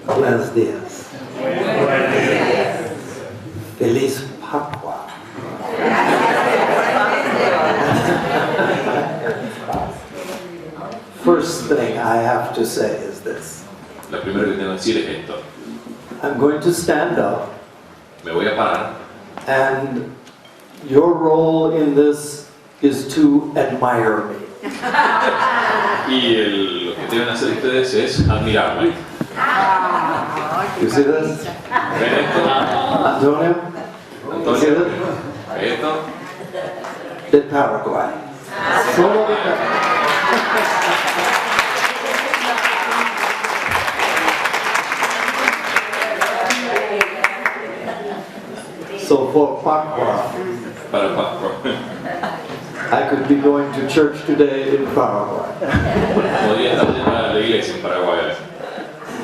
Buenos días. Feliz Pascua. First thing I have to say is this. Lo primero que tengo que decir es esto. I'm going to stand up, Me voy a parar and your role in this is to admire me. y lo que deben hacer ustedes es admirarme. You see this? ¿Ven esto? Antonio? You see Antonio, this? ¿ven esto? De Paraguay. Solo de Paraguay. So for Pascua, Para Pascua. I could be going to church today in Paraguay. Podría estar yendo a la iglesia en Paraguay.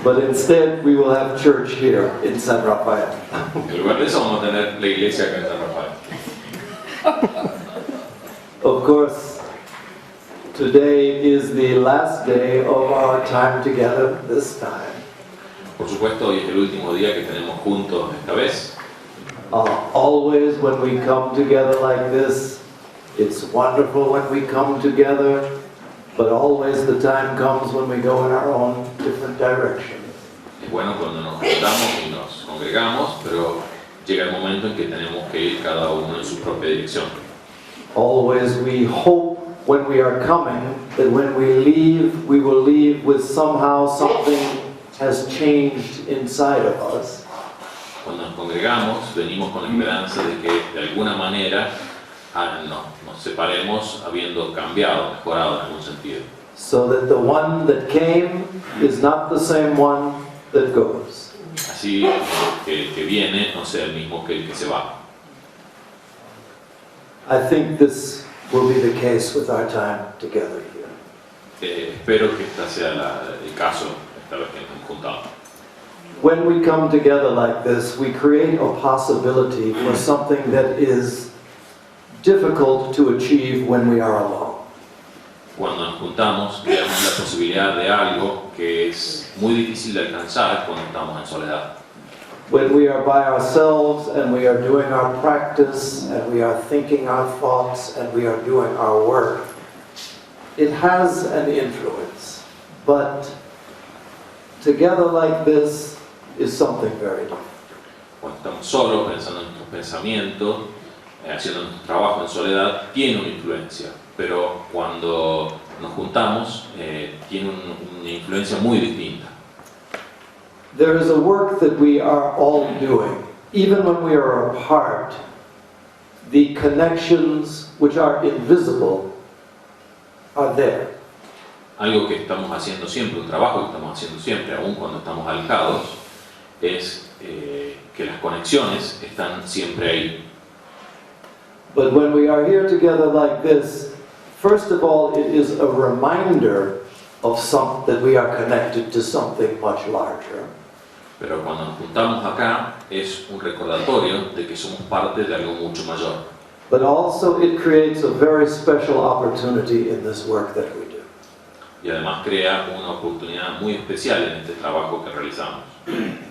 But instead, we will have church here in San Rafael. En lugar de eso vamos a tener la iglesia acá en San Rafael. Of course, today is the last day of our time together this time. Por supuesto, hoy es el último día que tenemos juntos esta vez. Always when we come together like this, it's wonderful when we come together, but always the time comes when we go in our own different directions. Es bueno cuando nos juntamos y nos congregamos, pero llega el momento en que tenemos que ir cada uno en su propia dirección. Always we hope when we are coming that when we leave, we will leave with somehow something has changed inside of us. Cuando nos congregamos, venimos con la esperanza de que de alguna manera nos separemos habiendo cambiado, mejorado en algún sentido. So that the one that came is not the same one that goes. Así que el que viene no sea el mismo que el que se va. I think this will be the case with our time together here. Espero que este sea el caso esta vez que nos juntamos. When we come together like this, we create a possibility for something that is difficult to achieve when we are alone. Cuando nos juntamos, creamos la posibilidad de algo que es muy difícil de alcanzar cuando estamos en soledad. When we are by ourselves and we are doing our practice and we are thinking our thoughts and we are doing our work, it has an influence. But together like this is something very different. Cuando estamos solos, pensando en nuestros pensamientos, haciendo nuestro trabajo en soledad, tiene una influencia. Pero cuando nos juntamos, tiene una influencia muy distinta. There is a work that we are all doing. Even when we are apart, the connections which are invisible are there. Algo que estamos haciendo siempre, un trabajo que estamos haciendo siempre, aun cuando estamos alejados, es que las conexiones están siempre ahí. But when we are here together like this, first of all, it is a reminder of that we are connected to something much larger. Pero cuando nos juntamos acá, es un recordatorio de que somos parte de algo mucho mayor. But also it creates a very special opportunity in this work that we do. Y además crea una oportunidad muy especial en este trabajo que realizamos.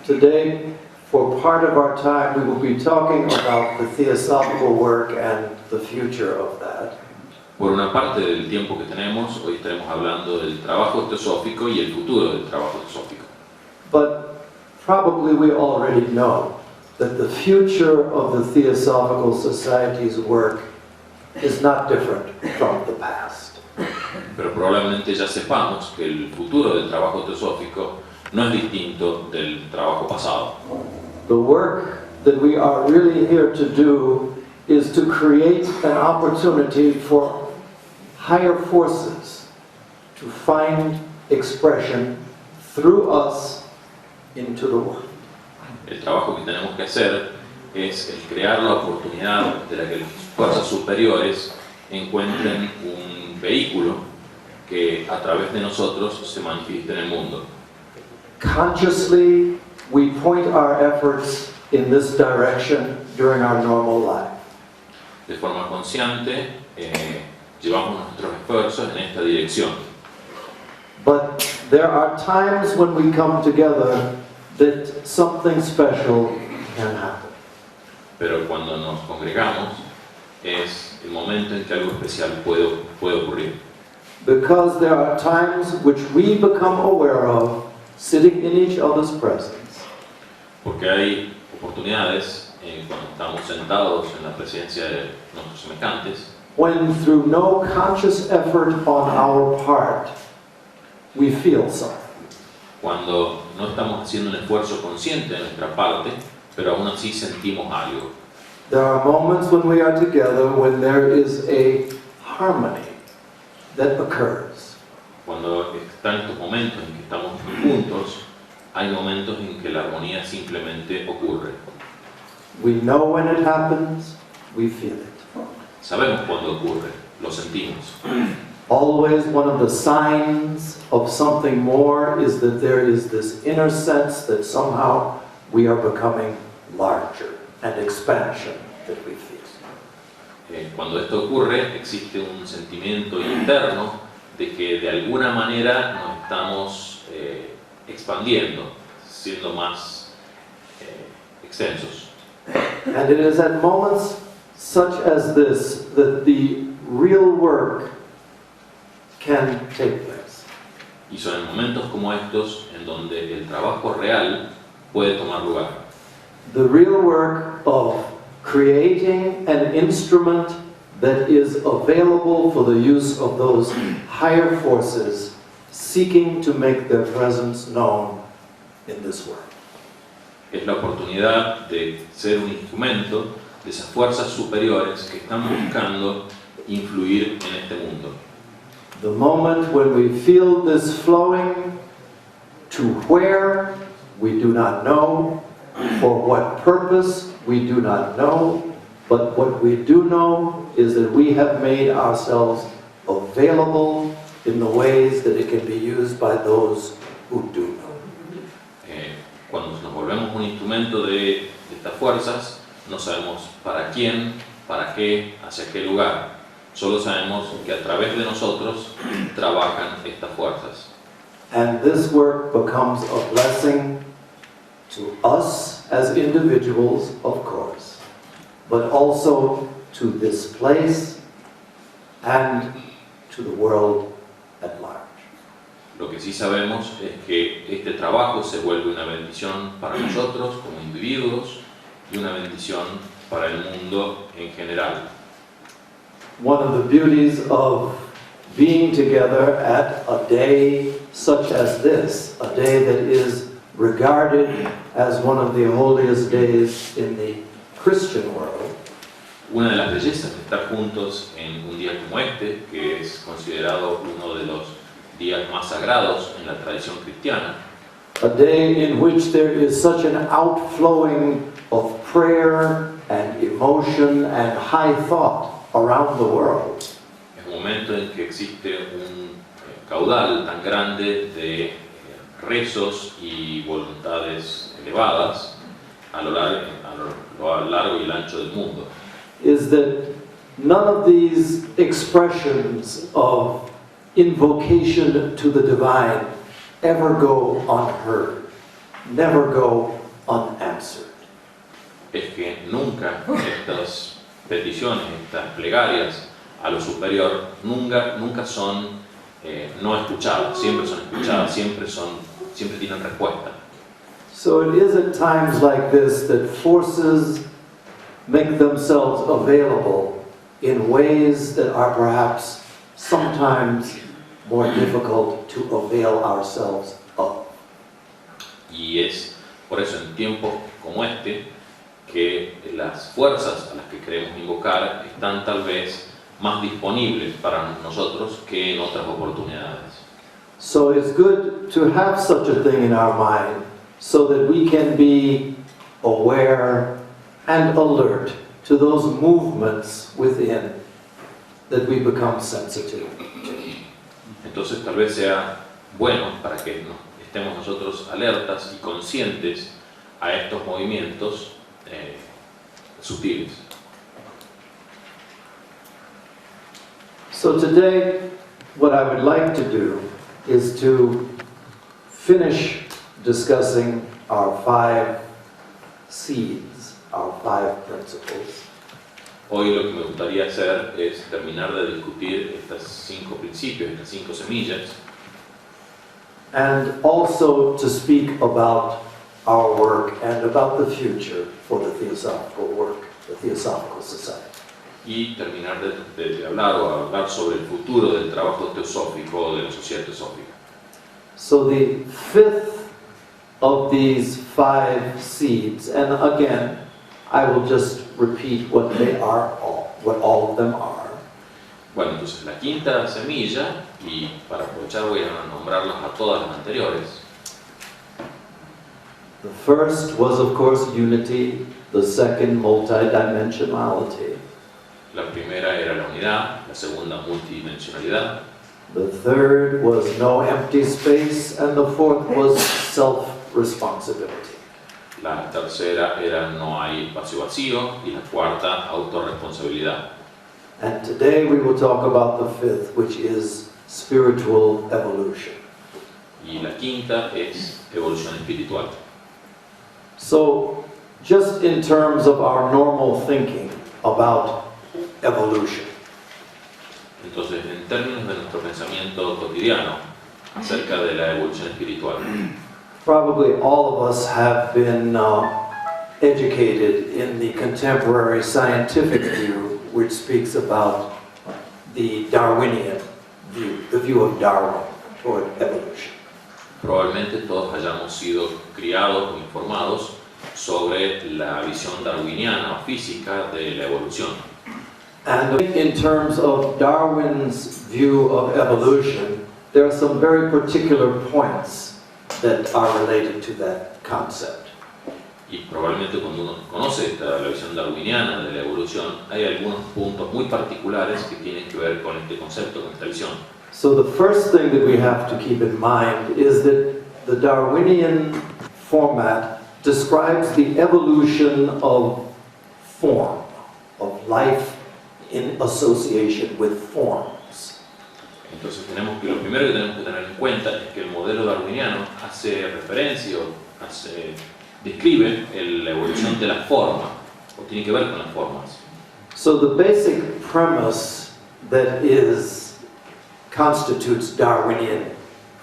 Today, for part of our time, we will be talking about the theosophical work and the future of that. Por una parte del tiempo que tenemos, hoy estaremos hablando del trabajo teosófico y el futuro del trabajo teosófico. But probably we already know that the future of the Theosophical Society's work is not different from the past. Pero probablemente ya sepamos que el futuro del trabajo teosófico no es distinto del trabajo pasado. The work that we are really here to do is to create an opportunity for higher forces to find expression through us into the world. El trabajo que tenemos que hacer es el crear la oportunidad de la que las fuerzas superiores encuentren un vehículo que a través de nosotros se manifieste en el mundo. Consciously, we point our efforts in this direction during our normal life. De forma consciente, llevamos nuestros esfuerzos en esta dirección. But there are times when we come together that something special can happen. Pero cuando nos congregamos es el momento en que algo especial puede ocurrir. Because there are times which we become aware of sitting in each other's presence, Porque hay oportunidades cuando estamos sentados en la presencia de nuestros semejantes, when through no conscious effort on our part, we feel something. cuando no estamos haciendo un esfuerzo consciente de nuestra parte, pero aún así sentimos algo. There are moments when we are together when there is a harmony that occurs. Cuando están estos momentos en que estamos juntos, hay momentos en que la armonía simplemente ocurre. We know when it happens, we feel it. Sabemos cuándo ocurre, lo sentimos. Always one of the signs of something more is that there is this inner sense that somehow we are becoming larger, and expansion that we feel. Cuando esto ocurre, existe un sentimiento interno de que de alguna manera nos estamos expandiendo, siendo más extensos. And it is at moments such as this that the real work can take place. Y son en momentos como estos en donde el trabajo real puede tomar lugar. The real work of creating an instrument that is available for the use of those higher forces seeking to make their presence known in this world. Es la oportunidad de ser un instrumento de esas fuerzas superiores que están buscando influir en este mundo. The moment when we feel this flowing to where we do not know, for what purpose we do not know, but what we do know is that we have made ourselves available in the ways that it can be used by those who do know. Cuando nos volvemos un instrumento de estas fuerzas, no sabemos para quién, para qué, hacia qué lugar. Solo sabemos que a través de nosotros trabajan estas fuerzas. And this work becomes a blessing to us as individuals, of course, but also to this place and to the world at large. Lo que sí sabemos es que este trabajo se vuelve una bendición para nosotros como individuos y una bendición para el mundo en general. One of the beauties of being together at a day such as this, a day that is regarded as one of the holiest days in the Christian world, Una de las bellezas de estar juntos en un día como este, que es considerado uno de los días más sagrados en la tradición cristiana, a day in which there is such an outflowing of prayer and emotion and high thought around the world. es un momento en que existe un caudal tan grande de rezos y voluntades elevadas a lo largo y el ancho del mundo. Is that none of these expressions of invocation to the divine ever go unheard, never go unanswered. Es que nunca estas peticiones, estas plegarias a lo superior, nunca son no escuchadas, siempre son escuchadas, siempre tienen respuesta. So it is at times like this that forces make themselves available in ways that are perhaps sometimes more difficult to avail ourselves of. Y es por eso en tiempos como este que las fuerzas a las que queremos invocar están tal vez más disponibles para nosotros que en otras oportunidades. So it's good to have such a thing in our mind so that we can be aware and alert to those movements within that we become sensitive to. Entonces tal vez sea bueno para que estemos nosotros alertas y conscientes a estos movimientos sutiles. So today, what I would like to do is to finish discussing our 5 seeds, our 5 principles. Hoy lo que me gustaría hacer es terminar de discutir estos 5 principios, estas 5 semillas, And also to speak about our work and about the future for the Theosophical work, the Theosophical Society. y terminar de hablar o hablar sobre el futuro del trabajo teosófico de la sociedad teosófica. So the 5th of these 5 seeds, and again, I will just repeat what they are, what all of them are. Bueno, entonces la 5ª semilla, y para aprovechar voy a nombrarlas a todas las anteriores. The first was, of course, unity. The second, multidimensionality. La primera era la unidad, la segunda multidimensionalidad, The third was no empty space, and the fourth was self-responsibility. la tercera era no hay espacio vacío y la cuarta autorresponsabilidad. And today we will talk about the 5th, which is spiritual evolution. Y la 5ª es evolución espiritual. So, just in terms of our normal thinking about evolution, Entonces, en términos de nuestro pensamiento cotidiano acerca de la evolución espiritual, probably all of us have been educated in the contemporary scientific view, which speaks about the Darwinian view, the view of Darwin toward evolution. probablemente todos hayamos sido criados o informados sobre la visión darwiniana o física de la evolución. And in terms of Darwin's view of evolution, there are some very particular points that are related to that concept. Y probablemente cuando uno conoce la visión darwiniana de la evolución, hay algunos puntos muy particulares que tienen que ver con este concepto, con esta visión. So the first thing that we have to keep in mind is that the Darwinian format describes the evolution of form, of life in association with forms. Entonces lo primero que tenemos que tener en cuenta es que el modelo darwiniano hace referencia o describe la evolución de la forma, o tiene que ver con las formas. So the basic premise that constitutes Darwinian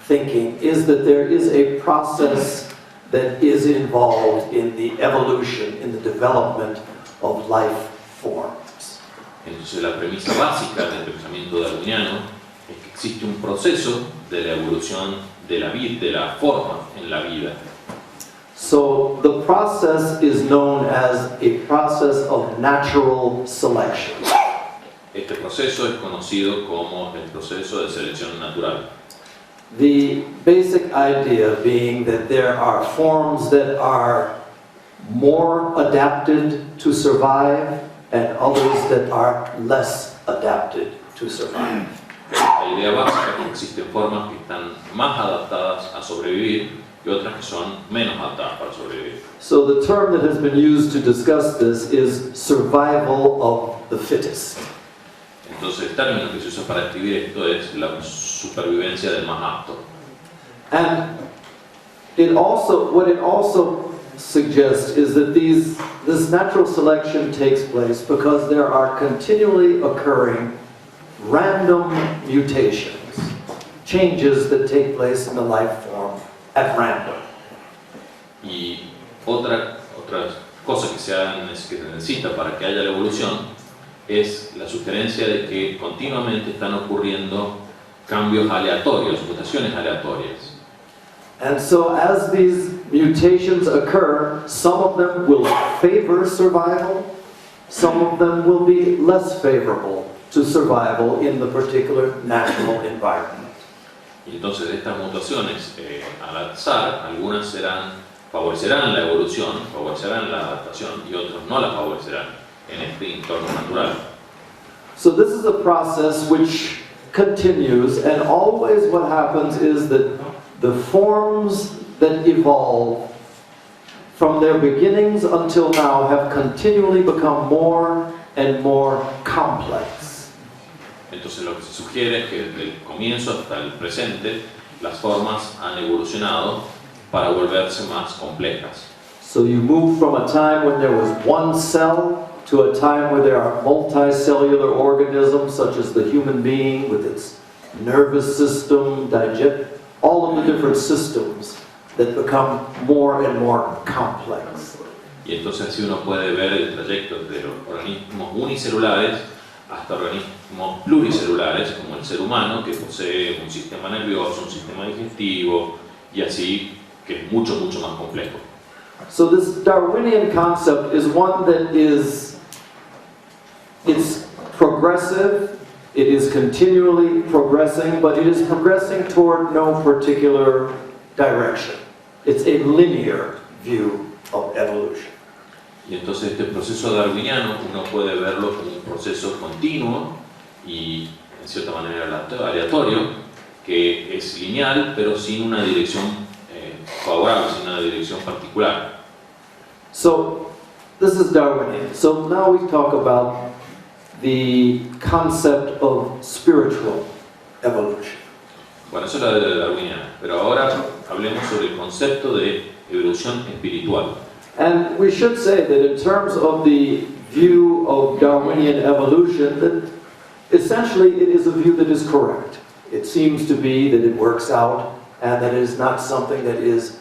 thinking is that there is a process that is involved in the evolution, in the development of life forms. Entonces la premisa básica del pensamiento darwiniano es que existe un proceso de la evolución de la vida, de la forma en la vida. So the process is known as a process of natural selection. Este proceso es conocido como el proceso de selección natural. The basic idea being that there are forms that are more adapted to survive and others that are less adapted to survive. La idea básica es que existen formas que están más adaptadas a sobrevivir y otras que son menos adaptadas para sobrevivir. So the term that has been used to discuss this is survival of the fittest. Entonces el término que se usa para describir esto es la supervivencia del más apto. And what it also suggests is that this natural selection takes place because there are continually occurring random mutations, changes that take place in the life form at random. Y otra cosa que se necesita para que haya la evolución es la sugerencia de que continuamente están ocurriendo cambios aleatorios, mutaciones aleatorias. And so as these mutations occur, some of them will favor survival, some of them will be less favorable to survival in the particular natural environment. Y entonces de estas mutaciones, al azar, algunas favorecerán la evolución, favorecerán la adaptación y otras no la favorecerán en este entorno natural. So this is a process which continues, and always what happens is that the forms that evolve from their beginnings until now have continually become more and more complex. Entonces lo que se sugiere es que desde el comienzo hasta el presente las formas han evolucionado para volverse más complejas. So you move from a time when there was one cell to a time where there are multicellular organisms such as the human being with its nervous system, all of the different systems that become more and more complex. Y entonces así uno puede ver el trayecto de los organismos unicelulares hasta organismos pluricelulares como el ser humano, que posee un sistema nervioso, un sistema digestivo y así, que es mucho más complejo. So this Darwinian concept is one that it's progressive, it is continually progressing, but it is progressing toward no particular direction. It's a linear view of evolution. Y entonces este proceso darwiniano uno puede verlo como un proceso continuo y en cierta manera aleatorio, que es lineal pero sin una dirección favorable, sin una dirección particular. So this is Darwinian. So now we talk about the concept of spiritual evolution. Bueno, eso es la de darwiniana, pero ahora hablemos sobre el concepto de evolución espiritual. And we should say that in terms of the view of Darwinian evolution, that essentially it is a view that is correct. It seems to be that it works out and that it is not something that is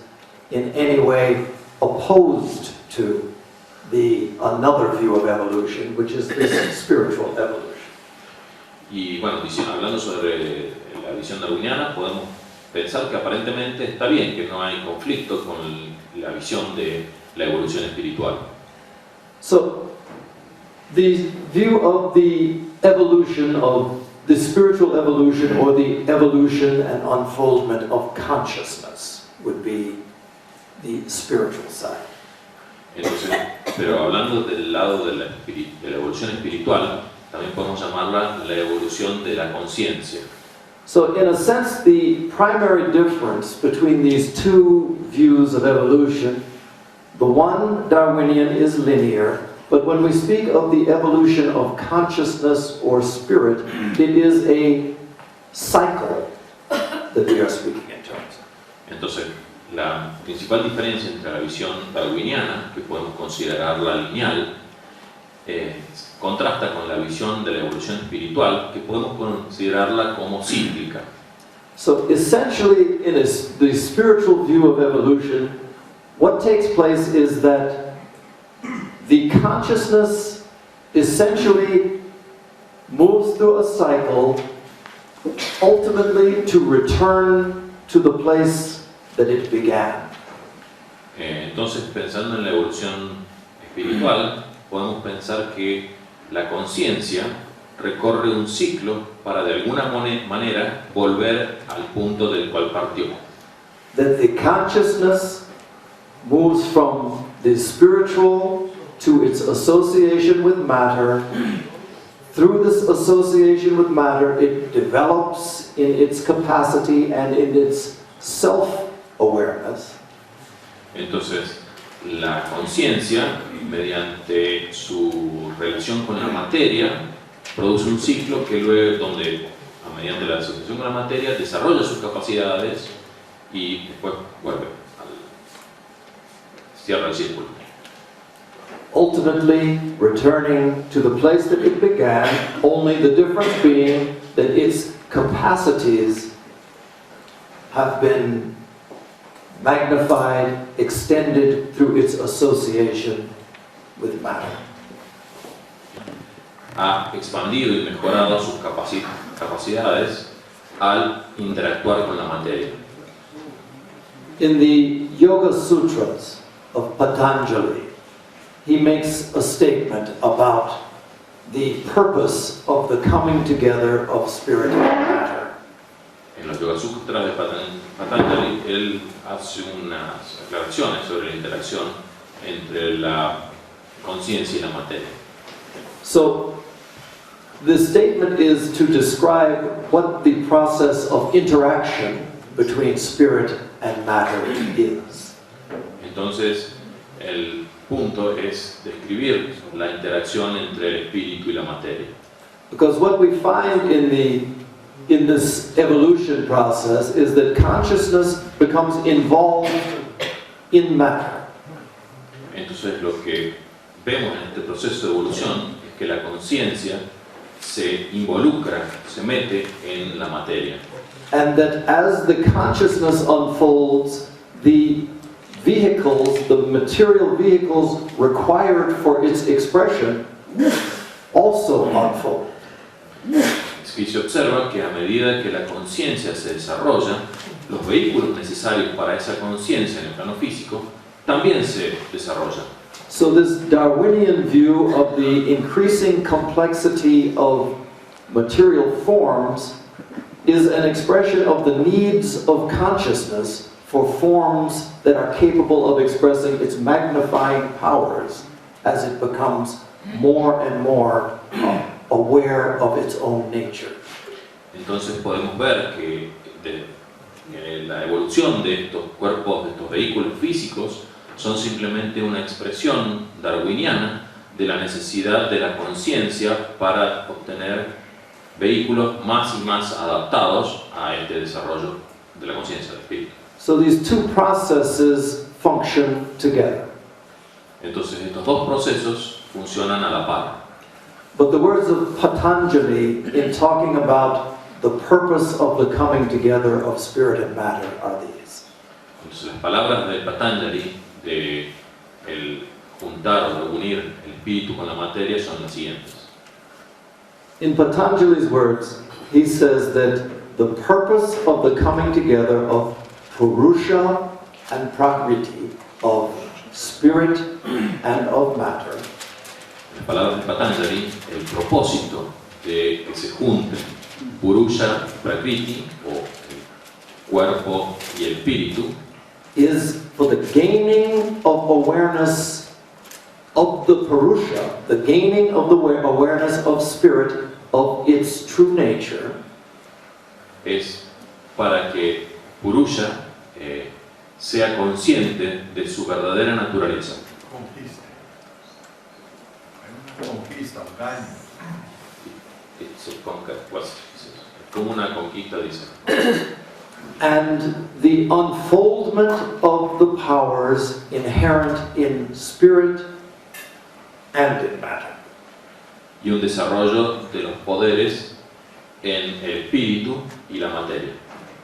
in any way opposed to another view of evolution, which is this spiritual evolution. Y bueno, hablando sobre la visión darwiniana, podemos pensar que aparentemente está bien, que no hay conflicto con la visión de la evolución espiritual. So, the view of the evolution of the spiritual evolution or the evolution and unfoldment of consciousness would be the spiritual side. Entonces, pero hablando del lado de la evolución espiritual, también podemos llamarla la evolución de la conciencia. So, in a sense, the primary difference between these two views of evolution, the one, Darwinian, is linear, but when we speak of the evolution of consciousness or spirit, it is a cycle that we are speaking in terms of. Entonces, la principal diferencia entre la visión darwiniana, que podemos considerarla lineal, contrasta con la visión de la evolución espiritual, que podemos considerarla como cíclica. So essentially, in the spiritual view of evolution, what takes place is that the consciousness essentially moves through a cycle, ultimately to return to the place that it began. Entonces, pensando en la evolución espiritual, podemos pensar que la conciencia recorre un ciclo para de alguna manera volver al punto del cual partió. That the consciousness moves from the spiritual to its association with matter. Through this association with matter, it develops in its capacity and in its self-awareness. Entonces, la conciencia, mediante su relación con la materia, produce un ciclo que luego, donde, mediante la asociación con la materia, desarrolla sus capacidades y después vuelve cierra el círculo. Ultimately, returning to the place that it began, only the difference being that its capacities have been magnified, extended through its association with matter. Ha expandido y mejorado sus capacidades al interactuar con la materia. In the Yoga Sutras of Patanjali, he makes a statement about the purpose of the coming together of spirit and matter. En los Yoga Sutras de Patanjali, él hace unas aclaraciones sobre la interacción entre la conciencia y la materia. So, the statement is to describe what the process of interaction between spirit and matter is. Entonces, el punto es describir la interacción entre el espíritu y la materia. Because what we find in the in this evolution process is that consciousness becomes involved in matter. Entonces lo que vemos en este proceso de evolución es que la conciencia se involucra, se mete en la materia. And that as the consciousness unfolds, the vehicles, the material vehicles required for its expression also unfold. Y se observa que a medida que la conciencia se desarrolla, los vehículos necesarios para esa conciencia en el plano físico también se desarrollan. So this Darwinian view of the increasing complexity of material forms is an expression of the needs of consciousness for forms that are capable of expressing its magnifying powers as it becomes more and more aware of its own nature. Entonces podemos ver que la evolución de estos cuerpos, de estos vehículos físicos, son simplemente una expresión darwiniana de la necesidad de la conciencia para obtener vehículos más y más adaptados a este desarrollo de la conciencia del espíritu. So these two processes function together. Entonces estos dos procesos funcionan a la par. But the words of Patanjali in talking about the purpose of the coming together of spirit and matter are these. Entonces las palabras de Patanjali de el juntar o unir el espíritu con la materia son las siguientes. In Patanjali's words, he says that the purpose of the coming together of Purusha and Prakriti, of spirit and of matter, En palabras de Patanjali, el propósito de que se junten Purusha, Prakriti, o el cuerpo y el espíritu, is for the gaining of awareness of the Purusha, the gaining of the awareness of spirit, of its true nature, es para que Purusha sea consciente de su verdadera naturaleza. Conquista. Hay una conquista, un daño. Es como una conquista, dice. and the unfoldment of the powers inherent in spirit and in matter. Y un desarrollo de los poderes en el espíritu y la materia.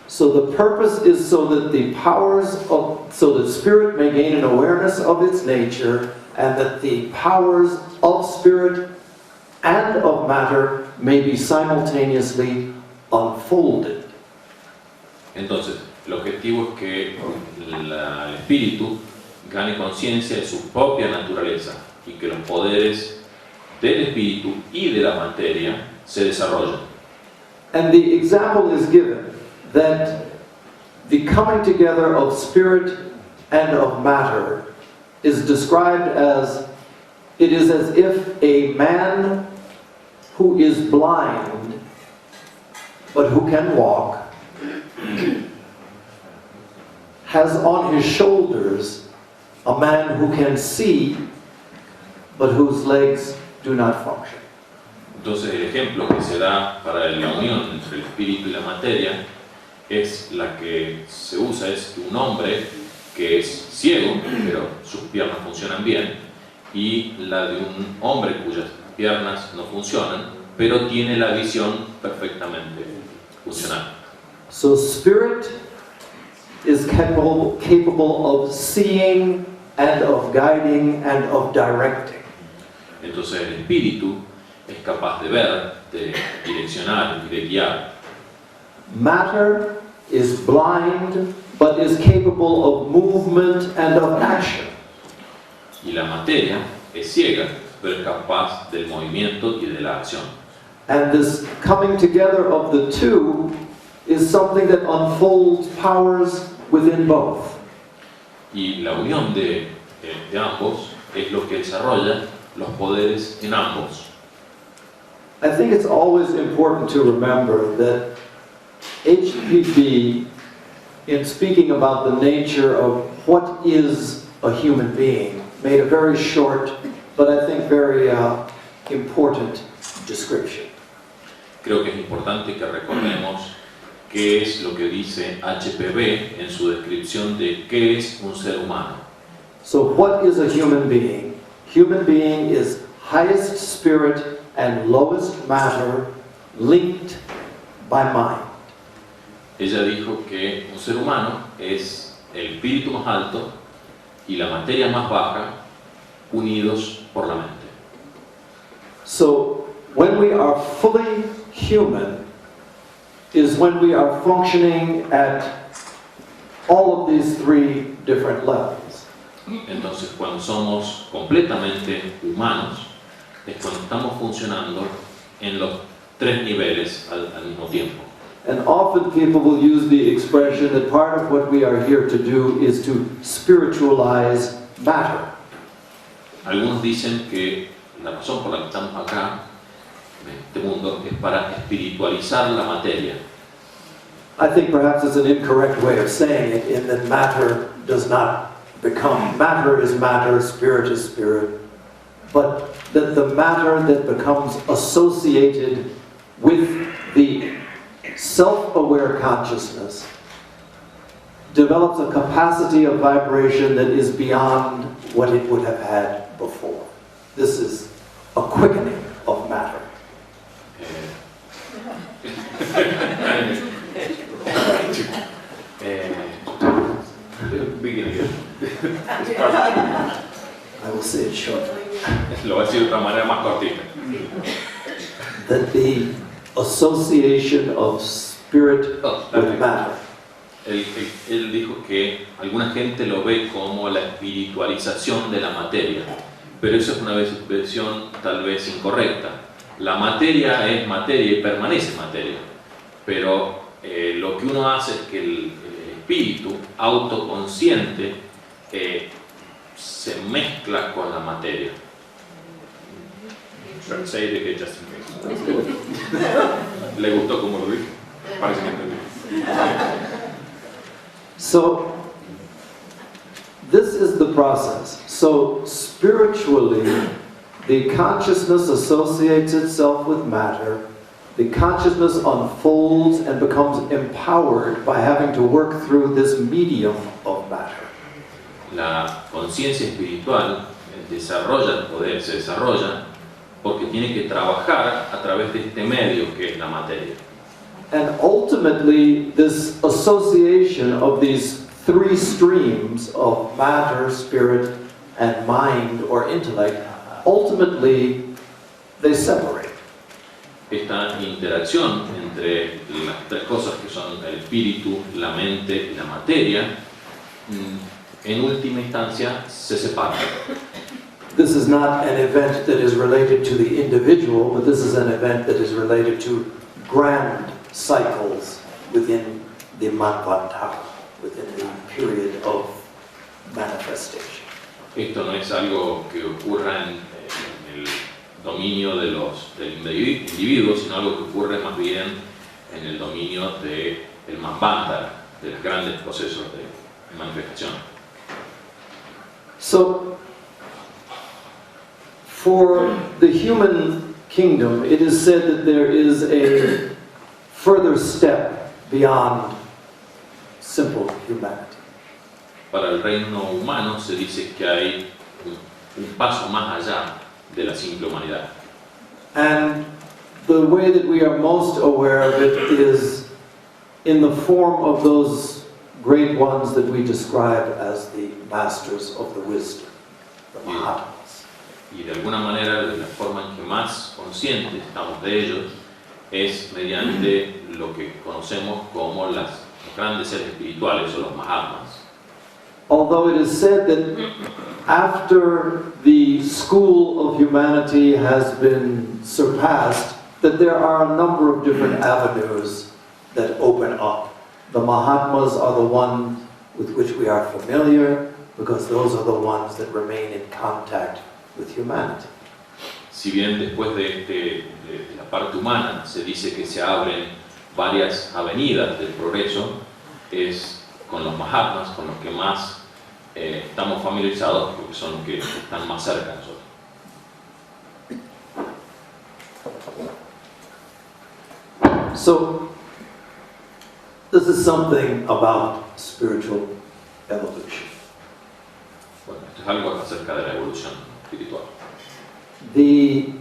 So the purpose is so that the powers of, so that spirit may gain an awareness of its nature, and that the powers of spirit and of matter may be simultaneously unfolded. Entonces, el objetivo es que el espíritu gane conciencia de su propia naturaleza y que los poderes del espíritu y de la materia se desarrollen. And the example is given that the coming together of spirit and of matter is described as, it is as if a man who is blind but who can walk has on his shoulders a man who can see but whose legs do not function. Entonces, el ejemplo que se da para la unión entre el espíritu y la materia es la que se usa, es un hombre que es ciego, pero sus piernas funcionan bien, y la de un hombre cuyas piernas no funcionan, pero tiene la visión perfectamente funcional. So spirit is capable of seeing and of guiding and of directing. Entonces el espíritu es capaz de ver, de direccionar y de guiar. Matter is blind but is capable of movement and of action. Y la materia es ciega, pero es capaz del movimiento y de la acción. And this coming together of the two is something that unfolds powers within both. Y la unión de ambos es lo que desarrolla los poderes en ambos. I think it's always important to remember that HPB, in speaking about the nature of what is a human being, made a very short, but I think very important description. creo que es importante que recordemos qué es lo que dice HPB en su descripción de qué es un ser humano. So what is a human being? Human being is highest spirit and lowest matter linked by mind. Ella dijo que un ser humano es el espíritu más alto y la materia más baja unidos por la mente. So when we are fully human is when we are functioning at all of these three different levels. Entonces, cuando somos completamente humanos, es cuando estamos funcionando en los tres niveles al mismo tiempo. And often people will use the expression that part of what we are here to do is to spiritualize matter. Algunos dicen que la razón por la que estamos acá, en este mundo, es para espiritualizar la materia. I think perhaps it's an incorrect way of saying it, in that matter does not become, matter is matter, spirit is spirit, but that the matter that becomes associated with the self-aware consciousness develops a capacity of vibration that is beyond what it would have had before. This is a quickening of matter. I will say it shortly. Lo voy a decir de otra manera más cortita. That the association of spirit with matter Él dijo que alguna gente lo ve como la espiritualización de la materia, pero eso es una versión tal vez incorrecta. La materia es materia y permanece materia, pero lo que uno hace es que el espíritu autoconsciente se mezcla con la materia. Say it again, just in case. ¿Le gustó como lo dije? Parece que entendí. So, this is the process. So, spiritually, the consciousness associates itself with matter. The consciousness unfolds and becomes empowered by having to work through this medium of matter. La conciencia espiritual desarrolla el poder, se desarrolla porque tiene que trabajar a través de este medio que es la materia. And ultimately, this association of these three streams of matter, spirit, and mind or intellect, ultimately they separate. Esta interacción entre las tres cosas que son el espíritu, la mente y la materia, en última instancia se separan. This is not an event that is related to the individual, but this is an event that is related to grand cycles within the Manvantara, within the period of manifestation. Esto no es algo que ocurra en el dominio del individuo, sino algo que ocurre más bien en el dominio del Manvantara, de los grandes procesos de manifestación. So, for the human kingdom, it is said that there is a further step beyond simple humanity. Para el reino humano se dice que hay un paso más allá de la simple humanidad. And the way that we are most aware of it is in the form of those great ones that we describe as the masters of the wisdom, the Mahatmas. Y de alguna manera, de la forma en que más conscientes estamos de ellos, es mediante lo que conocemos como los grandes seres espirituales o los Mahatmas. Although it is said that after the school of humanity has been surpassed, that there are a number of different avenues that open up. The Mahatmas are the ones with which we are familiar, because those are the ones that remain in contact with humanity. Si bien después de la parte humana se dice que se abren varias avenidas del progreso, es con los Mahatmas con los que más estamos familiarizados, porque son los que están más cerca de nosotros. So, this is something about spiritual evolution. Bueno, esto es algo acerca de la evolución espiritual. The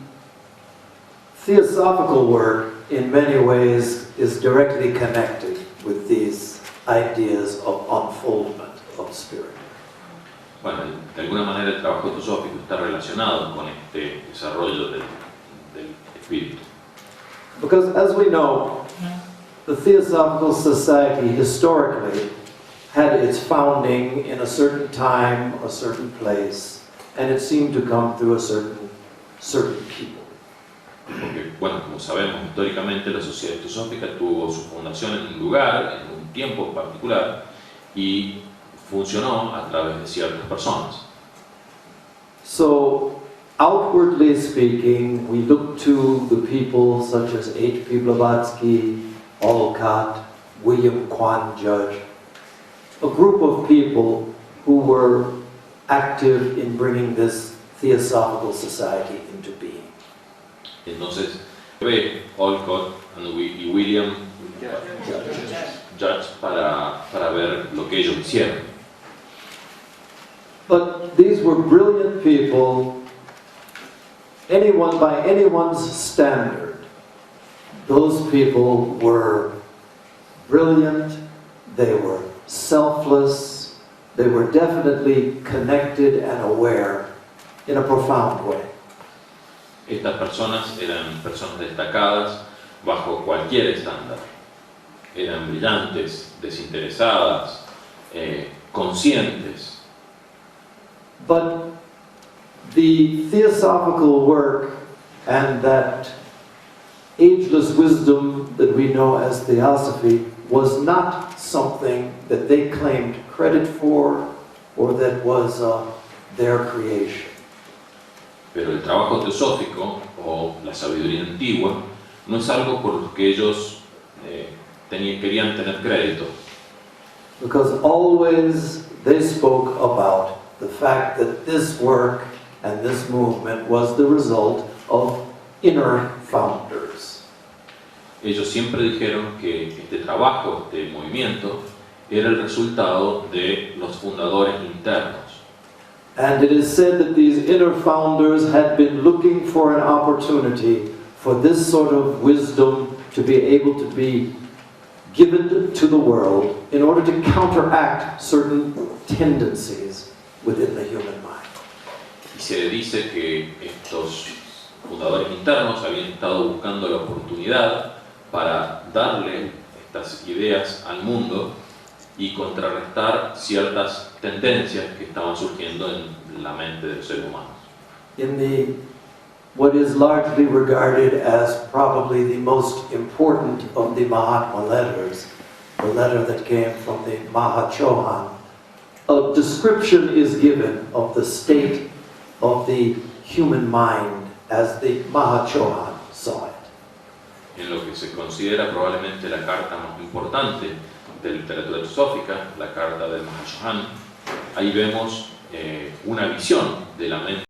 theosophical work, in many ways, is directly connected with these ideas of unfoldment of spirit. Bueno, de alguna manera el trabajo teosófico está relacionado con este desarrollo del espíritu. Because as we know, the Theosophical Society historically had its founding in a certain time, a certain place, and it seemed to come through a certain people. Porque, bueno, como sabemos, históricamente la sociedad teosófica tuvo su fundación en un lugar, en un tiempo en particular, y funcionó a través de ciertas personas. So, outwardly speaking, we look to the people such as H.P. Blavatsky, Olcott, William Quan Judge, a group of people who were active in bringing this Theosophical Society into being. Entonces, ve Olcott y William Judge para ver lo que ellos hicieron. But these were brilliant people, anyone by anyone's standard. Those people were brilliant, they were selfless, they were definitely connected and aware in a profound way. Estas personas eran personas destacadas bajo cualquier estándar. Eran brillantes, desinteresadas, conscientes. But the theosophical work and that ageless wisdom that we know as theosophy was not something that they claimed credit for or that was their creation. Pero el trabajo teosófico o la sabiduría antigua no es algo por lo que ellos querían tener crédito. Because always they spoke about the fact that this work and this movement was the result of inner founders. Ellos siempre dijeron que este trabajo, este movimiento, era el resultado de los fundadores internos. And it is said that these inner founders had been looking for an opportunity for this sort of wisdom to be able to be given to the world in order to counteract certain tendencies within the human mind. Y se dice que estos fundadores internos habían estado buscando la oportunidad para darle estas ideas al mundo y contrarrestar ciertas tendencias que estaban surgiendo en la mente del ser humano. In what is largely regarded as probably the most important of the Mahatma letters, the letter that came from the Mahachohan, a description is given of the state of the human mind as the Mahachohan saw it. En lo que se considera probablemente la carta más importante de literatura teosófica, la carta del Mahashohan, ahí vemos una visión de la mente